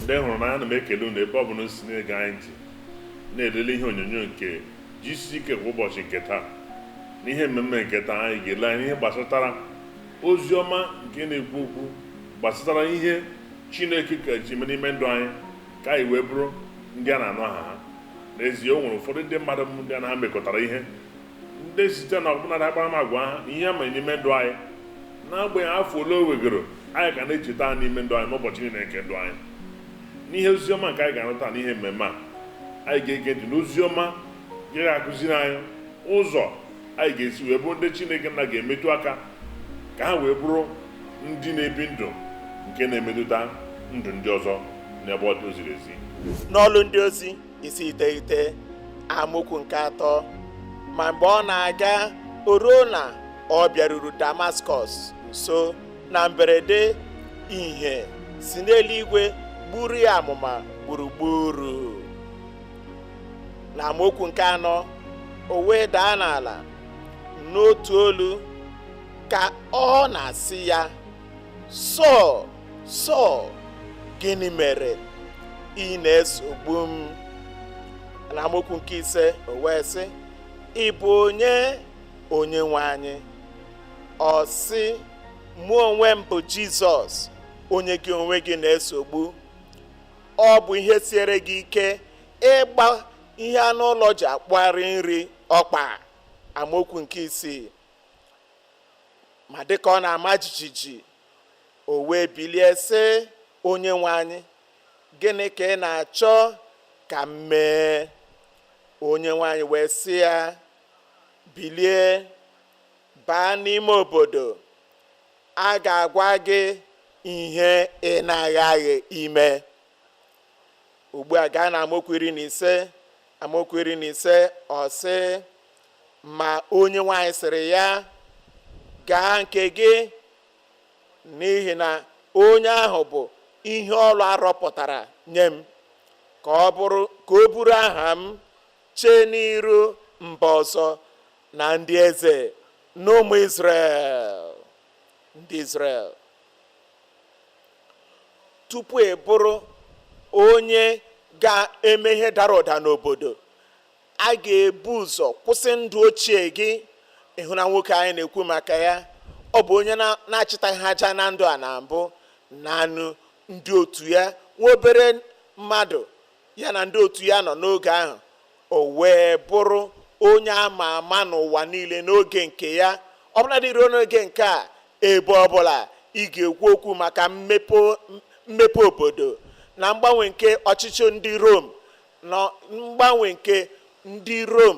ndị hụrụ n'anya na m ekele unu ebe ọ bụla si na-ege anyị ntị na-elele ihe onyonyo nke GCK kwa ụbọchị nke taa na ihe mmemme nke taa anyị ga-ele anyị ihe gbasatara ozi ọma nke na-ekwu okwu gbasatara ihe Chineke ka ji mee n'ime ndụ anyị ka anyị wee bụrụ ndị a na-anụ aha ha. N'ezie, o nwere ụfọdụ ndị mmadụ ndị a na ha mekọtara ihe ndị site na ọbụnadị akparamagwa ha ihe ama n'ime ndụ anyị n'agbanyeghị afọ ole o wegoro anyị ka na-echeta ha n'ime ndụ anyị n'ụbọchị niile nke ndụ anyị. N'ihe oziọma nke anyị ga-arụta n'ihe mmemme a, anyị ga-ege ntị n'oziọma ga-akụziri anyị ụzọ anyị ga-esi wee bụrụ ndị Chineke nna ga-emetụ aka ka ha wee bụrụ ndị na-ebi ndụ nke na-emetụta ndụ ndị ọzọ n'ebe ọ ziri ezi. N'ọlụ ndị ozi isi 9 amaokwu nke 3, ma mgbe ọ na-aga o ruo na ọ bịaruru Damaskọs nso, na mberede ìhè si n'eluigwe gburu ya amụma gburugburu. Na amaokwu nke 4, o wee daa n'ala n'otu olu ka ọ na-asị ya, Sọl, Sọl, gịnị mere ị na-esogbu m? Na amaokwu nke 5, o wee sị, ị bụ onye Onyenwe anyị? Ọ sị, mụ onwe m bụ Jizọs, onye gị onwe gị na-esogbu. Ọ bụ ihe siere gị ike ịgba ihe anụ ụlọ ji akpụgharị nri ọkpa. Amaokwu nke 6, ma dịka ọ na-ama jijiji, o wee bilie sị, Onyenwe anyị, gịnị ka ị na-achọ ka m mee? Onyenwe anyị wee sị ya, bilie, baa n'ime obodo, a ga-agwa gị ihe ị na-aghaghị ime. Ugbu a gaa na amaokwu 15. Amaokwu 15 ọ sị, ma Onyenwe anyị sịrị ya, gaa nke gị, n'ihi na onye ahụ bụ ihe ọlụ arọpụtara nye m, ka o buru aha m chee n'iru mba ọzọ na ndị eze na ụmụ Izrel. Ndị Izrel, tupu ị bụrụ onye ga-eme ihe dara ụda n'obodo, a ga-ebu ụzọ kwụsị ndụ ochie gị. Ịhụ na nwoke anyị na-ekwu maka ya, ọ bụ onye na-achịtaghị aja na ndụ a na mbụ, naanị ndị otu ya, nwa obere mmadụ ya na ndị otu ya nọ n'oge ahụ, o wee bụrụ onye ama ama n'ụwa niile n'oge nke ya. Ọ bụla dị ruo n'oge nke a, ebe ọbụla ị ga-ekwu okwu maka mmepe obodo na mgbanwe nke ọchịchị ndị Rom, na mgbanwe nke ndị Rom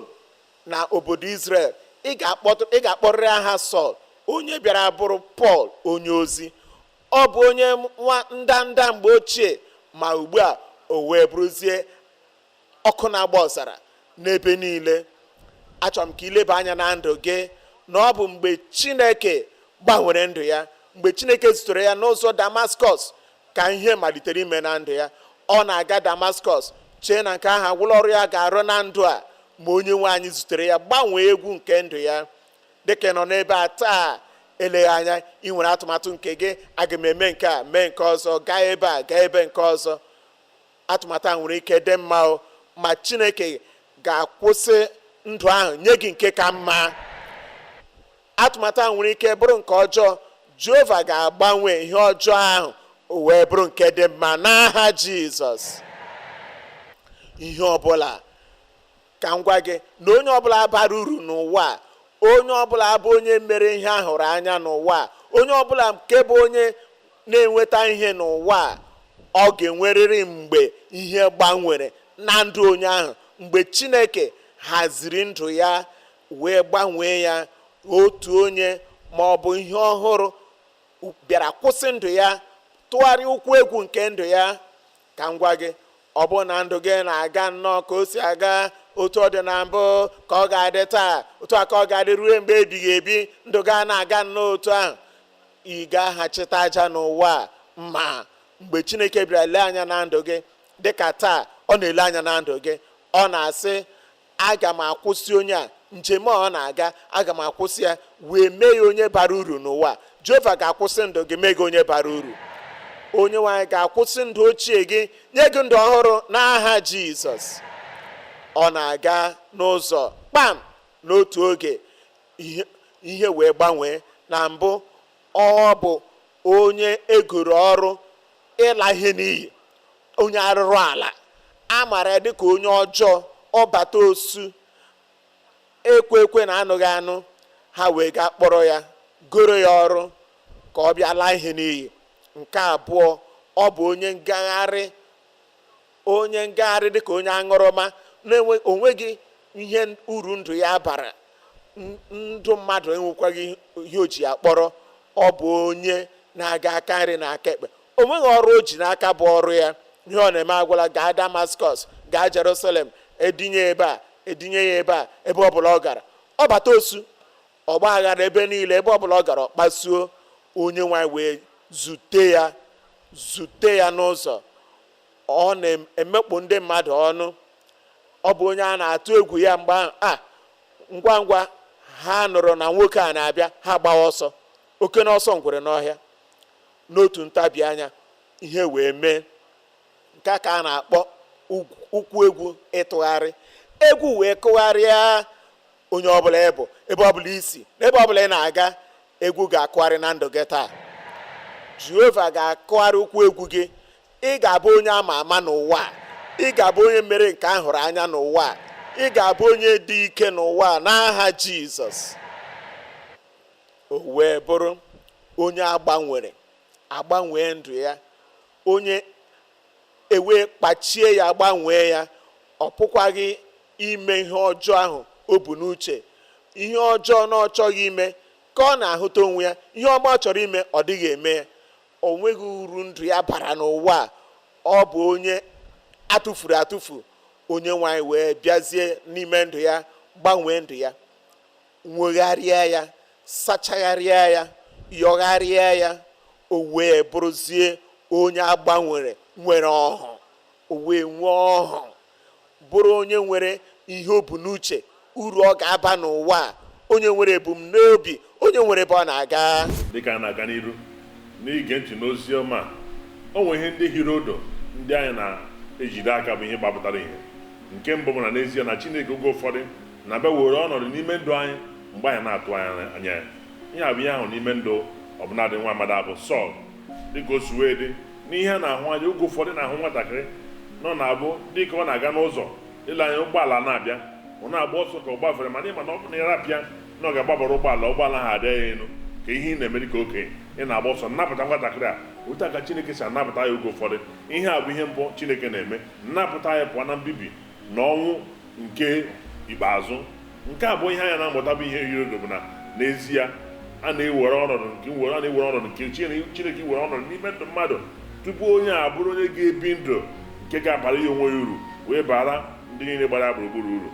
na obodo Izrel, ị ga-akpọrịrị aha Sọl, onye bịara bụrụ Pọl onye ozi. Ọ bụ onye nwa ndanda mgbe ochie, ma ugbu a o wee bụrụzie ọkụ na-agba ọzara n'ebe niile. Achọrọ m ka ileba anya na ndụ gị, na ọ bụ mgbe Chineke gbanwere ndụ ya, mgbe Chineke zutere ya n'ụzọ Damaskọs, ka ihe malitere ime na ndụ ya. Ọ na-aga Damaskọs chee na nke ahụ agwụla ọrụ ya ga-arụ na ndụ a, ma Onyenwe anyị zutere ya, gbanwee egwu nke ndụ ya. Dịka nọ n'ebe a taa, eleghị anya ị nwere atụmatụ nke gị, aga m eme nke a, mee nke ọzọ, gaa ebe a, gaa ebe nke ọzọ. Atụmatụ a nwere ike dị mma, ma Chineke ga-akwụsị ndụ ahụ nye gị nke ka mma. Atụmatụ ahụ nwere ike bụrụ nke ọjọọ, Jehova ga-agbanwe ihe ọjọọ ahụ o wee bụrụ nke dị mma n'aha Jizọs. Ihe ọbụla, ka m gwa gị na onye ọbụla bara uru n'ụwa, onye ọbụla bụ onye mere ihe ahụrụ anya n'ụwa, onye ọbụla nke bụ onye na-enweta ihe n'ụwa, ọ ga-enwerịrị mgbe ihe gbanwere na ndụ onye ahụ, mgbe Chineke haziri ndụ ya wee gbanwee ya. Otu onye ma ọ bụ ihe ọhụrụ bịara kwụsị ndụ ya, tụgharịa ụkwụ egwu nke ndụ ya. Ka m gwa gị, ọ bụ na ndụ gị na-aga nnọọ ka o si aga, otu ọ dị na mbụ ka ọ ga-adị taa, otu a ka ọ ga-adị ruo mgbe ebighị ebi, ndụ gị na-aga nnọọ otu ahụ, ị ga-aghachite aja n'ụwa. Ma mgbe Chineke bịara lee anya na ndụ gị, dịka taa ọ na-ele anya na ndụ gị, ọ na-asị, aga m akwụsị onye a njem ọ na-aga, aga m akwụsị ya wee mee ya onye bara uru n'ụwa. Jehova ga-akwụsị ndụ gị, mee gị onye bara uru. onye nwe anyị ga-akwụsị ndụ ochie gị nye gị ndụ ọhụrụ n'aha Jizọs. Ọ na-aga n'ụzọ kpam n'otu oge ihe wee gbanwee. Na mbụ, ọ bụ onye egoro ọrụ ịla ihe n'iyi, onye arụrụ ala, a mara ya dịka onye ọjọọ, ọbata osu, ekwe na anụghị anụ. Ha wee gaa kpọrọ ya, goro ya ọrụ ka ọ bịa laa ihe n'iyi. Nke abụọ, ọ bụ onye ngagharị dịka onye aṅụrụma, onweghị ihe uru ndụ ya bara. Ndụ mmadụ enwekwaghị ihe o ji ya kpọrọ. Ọ bụ onye na-aga aka nri na aka ekpe. O nweghị ọrụ o ji n'aka bụ ọrụ ya. Ihe ọ na-eme agwala, gaa Damaskọs, gaa Jerusalem, edinye ebe a, edinye ya ebe a, ebe ọbụla ọ gara. Ọ bata osu, ọgba aghara ebe niile, ebe ọbụla ọ gara, ọ kpasuo. Onye nwanyị wee zute ya n'ụzọ. Ọ na-emekpu ndị mmadụ ọnụ. Ọ bụ onye a na-atụ egwu ya. Mgbe ahụ, ngwa ngwa ha nụrụ na nwoke a na-abịa, ha gbawa ọsọ. Oke n'ọsọ ngwere n'ọhịa. N'otu ntabi anya, ihe wee mee. Nke ka a na-akpọ ụkwụ egwu ịtụgharị. Egwu wee kụgharịa onye ọbụla ebe ọbụla isi, n'ebe ọbụla ị na-aga, egwu ga-akụgharị na ndụ gị taa. Jehova ga-akụgharị ụkwụ egwu gị. Ị ga-abụ onye ama ama n'ụwa. Ị ga-abụ onye mere nke a hụrụ anya n'ụwa. Ị ga-abụ onye dị ike n'ụwa n'aha Jizọs. O wee bụrụ onye agbanwee ndụ ya. Onye ewee kpachie ya, gbanwee ya. Ọ pụkwaghị ime ihe ọjọọ ahụ o bu n'uche. Ihe ọjọọ na ọ chọghị ime ka ọ na-ahụta onwe ya. Ihe ọma ọ chọrọ ime, ọ dịghị eme ya. O nweghị uru ndụ ya bara n'ụwa. Ọ bụ onye atụfuru atụfu. Onye nwanyị wee bịazie n'ime ndụ ya, gbanwee ndụ ya, nwegharịa ya, sachagharịa ya, yọgharịa ya. O wee bụrụzie onye agbanwere, nwere ọhụ. O wee nwee ọhụ, bụrụ onye nwere ihe o bu n'uche, uru ọ ga-aba n'ụwa. Onye nwere ebumnobi, onye nwere ebe ọ na-aga. Dịka a na-aga n'iru n'ige ntị n'ozi ọma, o nwere ihe ndị hirodo ndị anyị na-ejide aka bụ ihe gbapụtara ihe. Nke mbụ bụ na n'ezie na Chineke oge ụfọdụ na-abịa were ọnọdụ n'ime ndụ anyị mgbe anyị na-atụ anya ya. Ihe a bụ ihe ahụ n'ime ndụ ọbụnadị nwa amadi bụ Sọl. Dịka o si wee dị n'ihe a na-ahụ anya, oge ụfọdụ na-ahụ nwatakịrị nọ na-abụ dịka ọ na-aga n'ụzọ, ile anya ụgbọala na-abịa, ọ na-agba ọsọ ka ọ gbafere, mana ịma na ọ bụ na ịrapịa na ọ ga-agbabara ụgbọala ha adịghị elu ka ihe ị na-eme dịka okenye. Ị na-agba ọsọ nnapụta nwatakịrị a. Otu a ka Chineke si anapụta ya oge ụfọdụ. Ihe a bụ ihe mbụ Chineke na-eme, nnapụta ya pụọ na mbibi na ọnwụ nke ikpeazụ. Nke a bụ ihe anya na-amụta bụ ihe hirodo bụ na n'ezie a na-ewere ọnọdụ nke Chineke were ọnọdụ n'ime ndụ mmadụ tupu onye a bụrụ onye ga-ebi ndụ nke ga-abara ya onwe ya uru, wee bara ndị niile gbara gburugburu uru.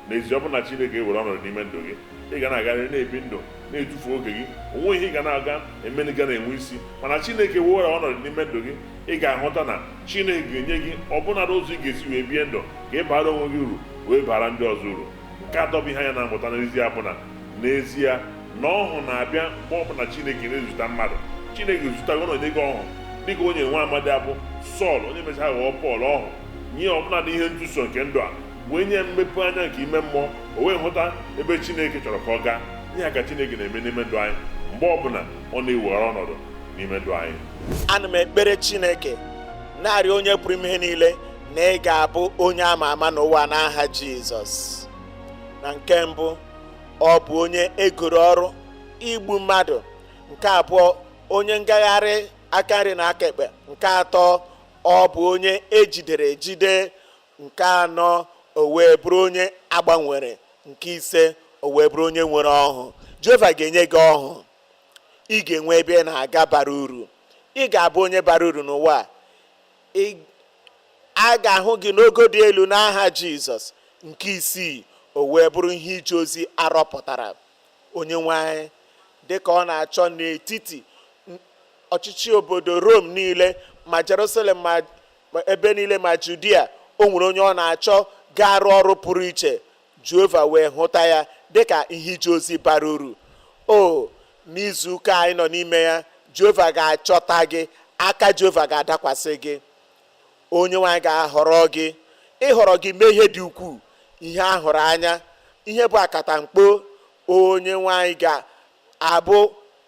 N'ezie, ọ bụ na Chineke were ọnọdụ n'ime ndụ gị, ị ga na-agarịrị na-ebi ndụ, na-etufu oge gị. Onwe ihe ị ga na-aga eme ga na-enwe isi. Mana Chineke were ọnọdụ n'ime ndụ gị, ị ga-ahụta na Chineke ga-enye gị ọbụnadị ụzọ ị ga-esi wee bie ndụ ka ị bara onwe gị uru, wee bara ndị ọzọ uru. Nke atọ bụ ihe anya na-amụta n'ezie bụ na n'ezie na ọhụ na-abịa mgbe ọbụla Chineke na-ezute mmadụ. Chineke zụtago na onye gị ọhụ dịka onye nwa amadi abụ Sọl, onye mechara ghọọ Pọl ọhụ nye ọbụladị ihe ntụso nke ndụ a, wee nye mmepe anya nke ime mmụọ, o wee hụta ebe Chineke chọrọ ka ọ gaa. Ihe a ka Chineke na-eme n'ime ndụ anyị mgbe ọbụla ọ na-ewere ọnọdụ n'ime ndụ anyị. Ana m ekpere Chineke na-arịọ onye pụrụ ime ihe niile na ị ga-abụ onye ama ama n'ụwa n'aha Jizọs. Na nke mbụ, ọ bụ onye egoro ọrụ igbu mmadụ. Nke abụọ, onye ngagharị aka nri na aka ekpe. Nke atọ, ọ bụ onye ejidere ejide. Nke anọ, o wee bụrụ onye agbanwere. Nke ise, o wee bụrụ onye nwere ọhụ. Jehova ga-enye gị ọhụ. Ị ga-enwe ebe ị na-aga bara uru. Ị ga-abụ onye bara uru n'ụwa. A ga-ahụ gị n'ogo dị elu n'aha Jizọs. Nke isii, o wee bụrụ ihe ije ozi arọpụtara. Onye nwe anyị, dịka ọ na-achọ n'etiti ọchịchị obodo Rom niile, ma Jerusalem, ma ebe niile, ma Judia, o nwere onye ọ na-achọ ga-arụ ọrụ pụrụ iche. Jehova wee hụta ya dịka ihe ije ozi bara uru. O n'izu ụka anyị nọ n'ime ya, Jehova ga-achọta gị, aka Jehova ga-adakwasị gị. Onye nwe anyị ga-ahọrọ gị, ịhọrọ gị mee ihe dị ukwuu, ihe ahụrụ anya, ihe bụ akatamkpo. Onye nwe anyị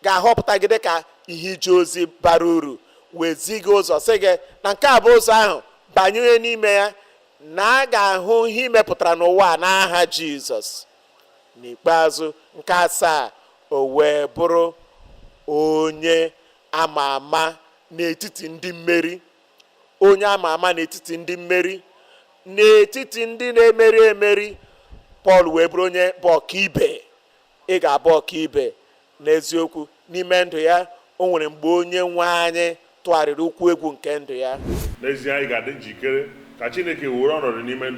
ga-ahọpụta gị dịka ihe ije ozi bara uru, wee zi gị ụzọ, sị gị na nke a bụ ụzọ ahụ, banye n'ime ya, na a ga-ahụ ihe imepụtara n'ụwa n'aha Jizọs. N'ikpeazụ, nke 7, o wee bụrụ onye ama ama n'etiti ndị mmeri. Onye ama ama n'etiti ndị mmeri, n'etiti ndị na-emeri emeri. Pọl wee bụrụ onye bụ ọkaibe. Ị ga-abụ ọkaibe n'eziokwu n'ime ndụ ya. O nwere mgbe onye nwe anyị tụgharịrị ụkwụ egwu nke ndụ ya. N'ezie, anyị ga-adị njikere ka Chineke were ọnọdụ n'ime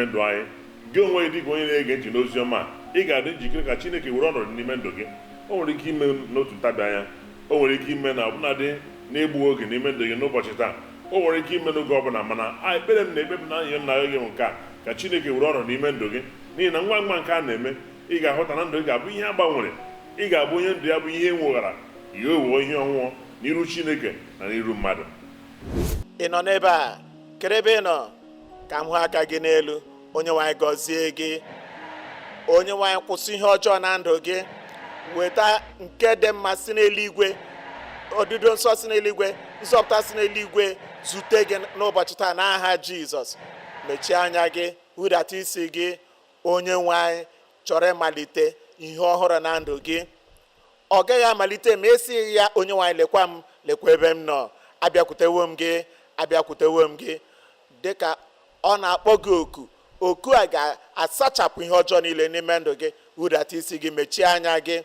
ndụ anyị. Gị onwe gị dịka onye na-ege ntị n'ozi ọma, ị ga-adị njikere ka Chineke were ọnọdụ n'ime ndụ gị. O nwere ike ime n'otu ntabi anya, o nwere ike ime na ọbụnadị na-egbu oge n'ime ndụ gị n'ụbọchị taa, o nwere ike ime n'oge ọbụla. Mana ekpere m na-ekpebi na ihe m na gị bụ nke a, ka Chineke were ọnọdụ n'ime ndụ gị. N'ihi na ngwa ngwa nke a na-eme, ị ga-ahụta na ndụ gị ga-abụ ihe a gbanwere. Ị ga-abụ onye ndụ ya bụ ihe enweghara, ihe owuwe ihe ọnwụọ n'iru Chineke na n'iru mmadụ. Ị nọ n'ebe a, kedu ebe ị nọ? Ka m hụ aka gị n'elu. Onye nwe anyị gọzie gị. Onye nwe anyị kwụsị ihe ọjọọ na ndụ gị, weta nke dị mma si n'eluigwe, ọdịdo nsọ si n'eluigwe, nzọpụta si n'eluigwe zute gị n'ụbọchị taa n'aha Jizọs. Mechie anya gị, hụdata isi gị. Onye nwe anyị chọrọ ịmalite ihe ọhụrụ na ndụ gị. Ọ gaghị amalite ma esighị ya, onye nwe anyị lekwa m, lekwa ebe m nọ, abịakwutewo m gị, abịakwutewo m gị. Dịka ọ na-akpọ gị oku a ga-asachapụ ihe ọjọọ niile n'ime ndụ gị. Hụdata isi gị, mechie anya gị.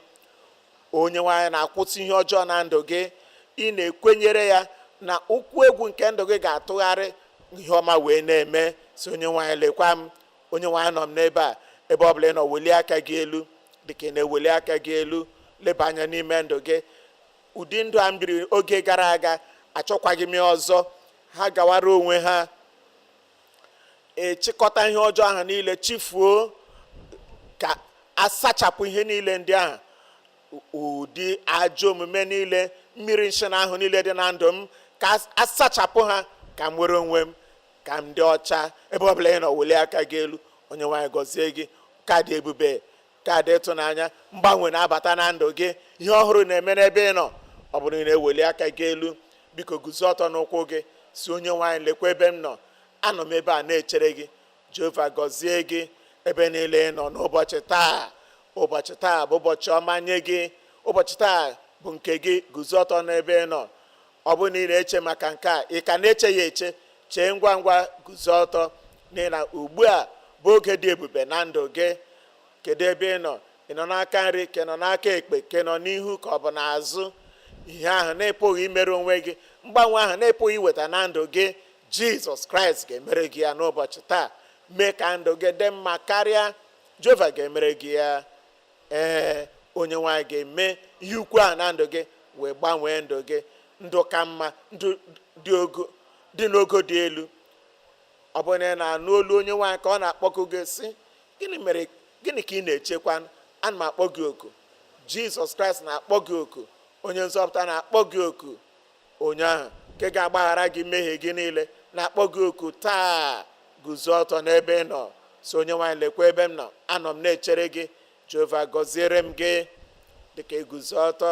Onye nwe anyị na-akwụsị ihe ọjọọ na ndụ gị. Ị na-ekwenyere ya na ụkwụ egwu nke ndụ gị ga-atụgharị, ihe ọma wee na-eme. Si onye nwe anyị lekwa m, onye nwe anyị nọ m n'ebe a. Ebe ọ bụla ị nọ, welie aka gị elu. Dịka ị na-eweli aka gị elu, leba anya n'ime ndụ gị. Ụdị ndụ a m biri oge gara aga, achọkwaghị m ya ọzọ. Ha gawara onwe ha, echịkọta ihe ọjọọ ahụ niile, chifuo, ka asachapụ ihe niile ndị ahụ. Ụdị ajọ omume niile, mmiri nshịna ahụ niile dị na ndụ m, ka asachapụ ha, ka m were onwe m, ka m dị ọcha. Ebe ọbụla ị nọ, welie aka gị elu. Onye nwaanyị gọzie gị. Ka dị ebube, ka dị ịtụnanya. Mgbanwe na-abata na ndụ gị, ihe ọhụrụ na-eme n'ebe ị nọ. Ọ bụrụ na ị na-eweli aka gị elu, biko guzo ọtọ n'ụkwụ gị, si onye nwaanyị lekwa ebe m nọ, anọ m ebe a na-echere gị. Jehova gọzie gị ebe niile ị nọ n'ụbọchị taa. Ụbọchị taa bụ ụbọchị ọma nye gị. Ụbọchị taa bụ nke gị. Guzo ọtọ n'ebe ị nọ. Ọ bụ na ị na-eche maka nke a, ị ka na-eche ya eche, chee ngwa ngwa, guzo ọtọ. N'ihi na ugbu a bụ oge dị ebube na ndụ gị. Kedu ebe ị nọ? Ị nọ n'aka nri, ka ị nọ n'aka ekpe, ka ị nọ n'ihu, ka ọ bụ n'azụ? Ihe ahụ na-epụghị imere onwe gị, mgbanwe ahụ na-epụghị iweta na ndụ gị, Jizọs Kraịst ga-emere gị ya n'ụbọchị taa. Mee ka ndụ gị dị mma karịa. Jehova ga-emere gị ya. Onye nwaanyị ga-eme ihe ukwu a na ndụ gị, wee gbanwee ndụ gị. Ndụ ka mma, ndụ dị n'ogo dị elu. Ọ bụ na ị na-anụ olu onye nwaanyị ka ọ na-akpọku gị, sị, gịnị ka ị na-echekwa? Ana m akpọ gị oku. Jizọs Kraịst na-akpọ gị oku. Onye nzọpụta na-akpọ gị oku. Onye ahụ nke ga-agbaghara gị mmehie gị niile na-akpọ gị oku taa. Guzo ọtọ n'ebe ị nọ. So onye nwaanyị lekwa ebe m nọ, anọ m na-echere gị. Jehova gọziere m gị. Dịka iguzo ọtọ,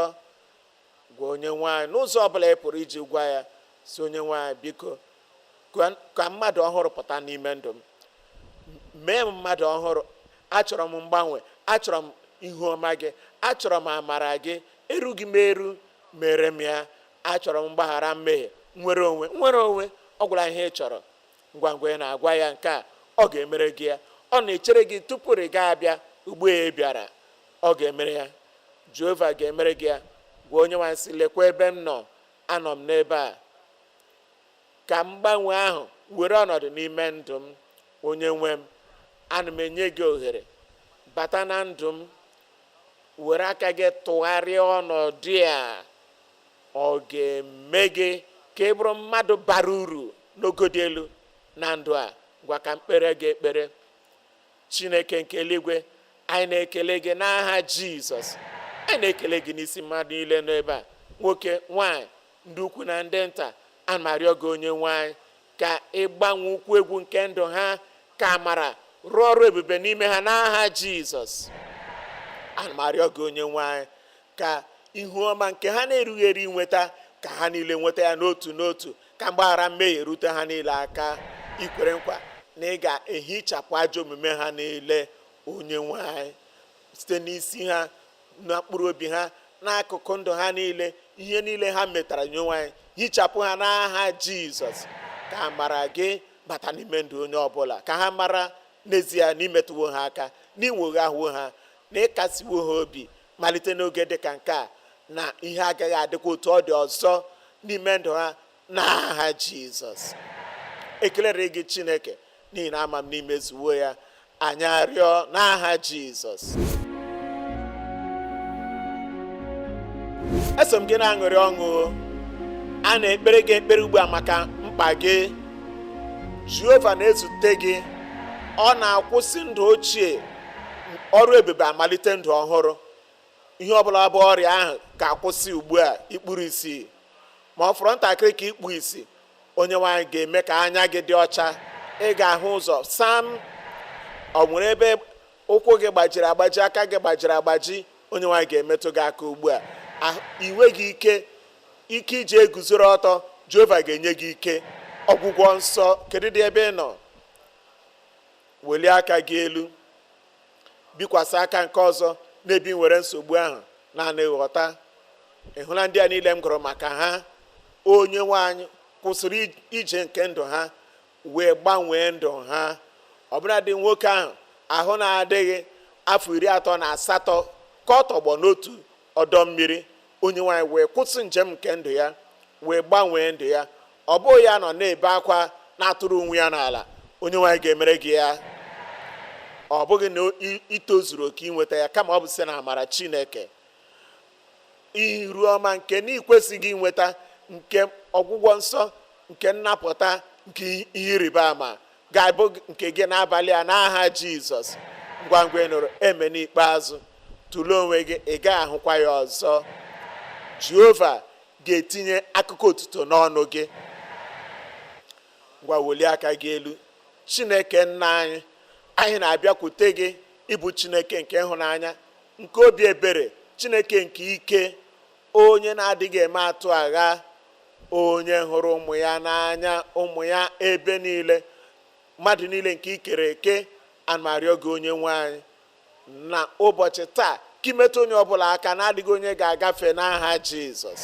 gwa onye nwaanyị n'ụzọ ọbụla ị pụrụ iji gwa ya, si onye nwaanyị, biko ka mmadụ ọhụrụ pụta n'ime ndụ m. Mee m mmadụ ọhụrụ. Achọrọ m mgbanwe. Achọrọ m ihu ọma gị. Achọrọ m amara gị. Erughị m eru, mere m ya. Achọrọ m mgbaghara mmehie, nwere onwe. Ọ gwara ihe ị chọrọ. Ngwa ngwa ị na-agwa ya nke a, ọ ga-emere gị ya. Ọ na-echere gị tupu ị ga-abịa. Ugbu a ị bịara, ọ ga-emere ya. Jehova ga-emere gị ya. Gwa onye nwaanyị, sị, lekwa ebe m nọ, anọ m n'ebe a. Ka mgbanwe ahụ were ọnọdụ n'ime ndụ m. Onye nwe m, ana m enye gị ohere, bata na ndụ m. Were aka gị tụgharịa ọnọdụ a. Ọ ga-eme gị ka ị bụrụ mmadụ bara uru n'ogo dị elu na ndụ a. Gwa ka mkpere gị ekpere. Chineke nke eluigwe, anyị na-ekele gị n'aha Jizọs. Anyị na-ekele gị n'isi mmadụ niile n'ebe a, nwoke, nwaanyị, ndị ukwu na ndị nta, ana m arịọ gị onye nwe anyị ka ịgbanwe ụkwụ egwu nke ndụ ha, ka amara rụọ ọrụ ebube n'ime ha n'aha Jizọs. ana m arịọ gị onye nwe anyị ka ihu ọma nke ha na-erughị eru inweta, ka ha niile nweta ya n'otu n'otu, ka mgbaghara mmehie rute ha niile aka. Ikwere nkwa na ị ga-ehichapụ ajọ omume ha niile, onye nwe anyị, site n'isi ha na mkpụrụ obi ha, n'akụkụ ndụ ha niile, ihe niile ha metara nye onwe anyị, hichapụ ha n'aha Jizọs. ka amara gị bata n'ime ndụ onye ọbụla, ka ha mara n'ezie n'imetụwo ha aka, n'inwoghe ahụwo ha, na ịkasiwo ha obi malite n'oge dị ka nke a, na ihe agaghị adịkwa otu ọ dị ọzọ n'ime ndụ ha n'aha Jizọs. Ekelere gị Chineke n'ihi na ama m n'imezuwo ya. Anyị arịọ n'aha Jizọs. Eso m gị na-aṅụrị ọṅụ. A na-ekpere gị ekpere ugbu a maka mkpa gị. Jehova na-ezute gị. Ọ na-akwụsị ndụ ochie, ọrụ ebube amalite ndụ ọhụrụ. Ihe ọbụla bụ ọrịa ahụ ga-akwụsị ugbu a, ikpuru isi. Ma ọ fọrọ ntakịrị ka ikpu isi, onye nwaanyị ga-eme ka anya gị dị ọcha, ị ga-ahụ ụzọ sam. Ọ nwere ebe ụkwụ gị gbajiri agbaji, aka gị gbajiri agbaji, onye nwaanyị ga-emetụ gị aka ugbu a. Iwe gị ike iji eguzoro ọtọ, Jehova ga-enye gị ike. Ọgwụgwọ nsọ, kedu dị ebe ị nọ? Welie aka gị elu, bikwasị aka nke ọzọ n'ebe ị nwere nsogbu ahụ, naanị ghọta. Ị hụla ndị a niile m gụrụ maka ha? Onye nwaanyị kwụsịrị ije nke ndụ ha, wee gbanwee ndụ ha. Ọbụladị nwoke ahụ na-adịghị afọ 38 ka ọ tọgbọ n'otu ọdọ mmiri, onye nwaanyị wee kwụsị njem nke ndụ ya, wee gbanwee ndụ ya. Ọ bụghị ya nọ na-ebe akwa na-atụrụ onwe ya n'ala, onye nwaanyị ga-emere gị ya. Ọ bụghị na itozuru oke inweta ya, kama ọ bụ site na amara Chineke. Iru ọma nke na ikwesịghị inweta, nke ọgwụgwọ nsọ, nke nnapụta, nke ihe ịrịba ama ga-abụ nke gị n'abalị a n'aha Jizọs. Ngwa ngwa ị nụrụ eme n'ikpeazụ, tụlee onwe gị, ị gaghị ahụkwa ya ọzọ. Jehova ga-etinye akụkọ otuto n'ọnụ gị. Ngwa welie aka gị elu. Chineke nna anyị, anyị na-abịakwute gị, ịbụ Chineke nke ịhụnanya, nke obi ebere, Chineke nke ike, onye na-adịghị eme atụ agha, onye hụrụ ụmụ ya n'anya, ụmụ ya ebe niile, mmadụ niile nke ikere eke. Ana m arịọ gị onye nwe anyị, na ụbọchị taa, ka imetụ onye ọbụla aka na-adịghị onye ga-agafe n'aha Jizọs.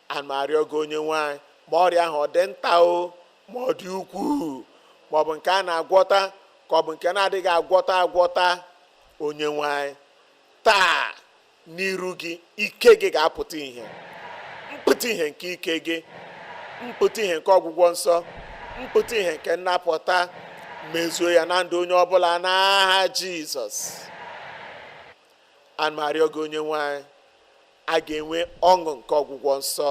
Ana m arịọ gị onye nwe anyị, ma ọrịa ahụ ọ dị nta o, ma ọ dị ukwuu, ma ọ bụ nke a na-agwọta, ka ọ bụ nke na-adịghị agwọta, onye nwe anyị, taa n'iru gị, ike gị ga-apụta ihe, mpụta ihe nke ike gị, mpụta ihe nke ọgwụgwọ nsọ, mpụta ihe nke nnapụta, mezuo ya na ndụ onye ọbụla n'aha Jizọs. Ana m arịọ gị onye nwe anyị, a ga-enwe ọṅụ nke ọgwụgwọ nsọ,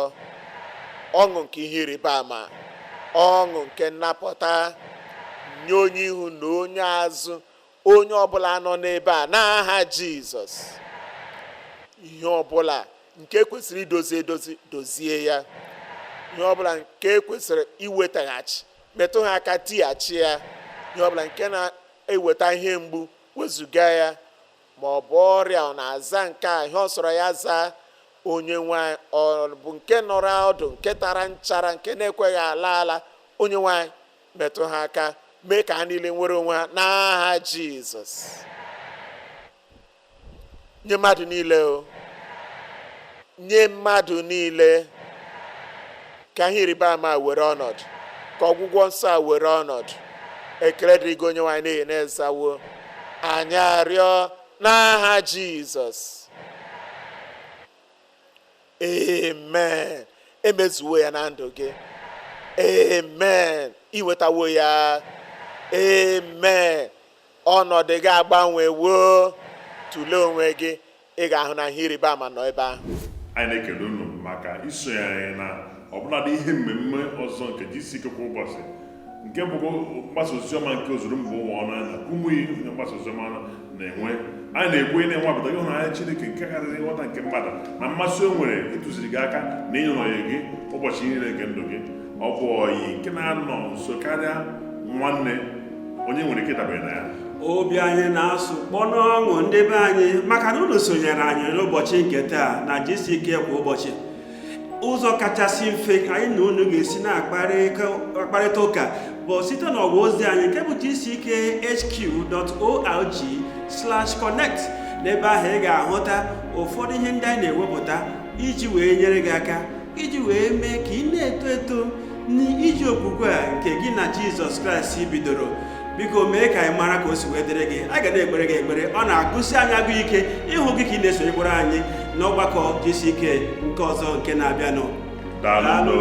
ọṅụ nke ihe ịrịba ama, ọṅụ nke nnapụta, nye onye ihu na onye azụ, onye ọbụla nọ n'ebe a n'aha Jizọs. Ihe ọbụla nke kwesịrị idozi edozi, dozie ya. Ihe ọbụla nke kwesịrị iwetaghachi, metụ ha aka, tighachi ya. Ihe ọbụla nke na-eweta ihe mgbu, wezụga ya. Ma ọ bụ ọrịa, ọ na-aza nke a, ihe ọ sọrọ ya zaa, onye nwanyị. Ọ bụ nke nọrọ ọdụ, nke tara nchara, nke na-ekweghị ala, onye nwanyị, metụ ha aka, mee ka ha niile nwere onwe ha n'aha Jizọs. Nye mmadụ niile o, nye mmadụ niile, ka ihe ịrịba ama were ọnọdụ, ka ọgwụgwọ nsọ a were ọnọdụ. Ekele dịrị gị onye nwanyị n'ihi na ịzawo. Anyị arịọ n'aha Jizọs. Amen. Emezuwo ya na ndụ gị. Amen. Iwetawo ya. Amen. Ọnọdụ gị agbanwewo. Tụlee onwe gị, ị ga-ahụ na ihe ịrịba ama nọ ebe ahụ. Anyị na-ekele unu maka isonye anyị na ọbụladị ihe mmemme ọzọ nke GCK kwa ụbọchị, nke bụ mgbasa oziọma nke ozuru mba ụwa ọnụ na Kumuyi, onye mgbasa oziọma na-enwe a na-ekwu ị na-enwapụta gị hụnanya Chineke nke karịrị nghọta nke mmadụ na mmasị o nwere ịtụziri gị aka na ịnyụnọnye gị ụbọchị niile nke ndụ gị. Ọ bụ ọyị nke na-anọ nso karịa nwanne onye nwere ike dabere na ya. Obi anyị na-asụ kpọnụ ọṅụ ndị be anyị maka na unu sonyere anyị n'ụbọchị nke taa na GCK kwa ụbọchị. Ụzọ kachasị mfe anyị na unu ga-esi na-akparịta ụka bụ site n'ọwa ozi anyị nke bụ gckhq.org/connect. N'ebe ahụ ị ga-ahụta ụfọdụ ihe ndị anyị na-ewepụta iji wee nyere gị aka, iji wee mee ka ị na-eto eto n'iji okwukwe a nke gị na Jizọs Kraịst bidoro. Biko mee ka anyị mara ka o si wee dịrị gị. A ga na-ekpere gị ekpere, ọ na-agụsi anyị agụ ike ịhụ gị ka ị na-esonyekwara anyị n'ọgbakọ GCK nke ọzọ nke na-abịanụ. Daalụ.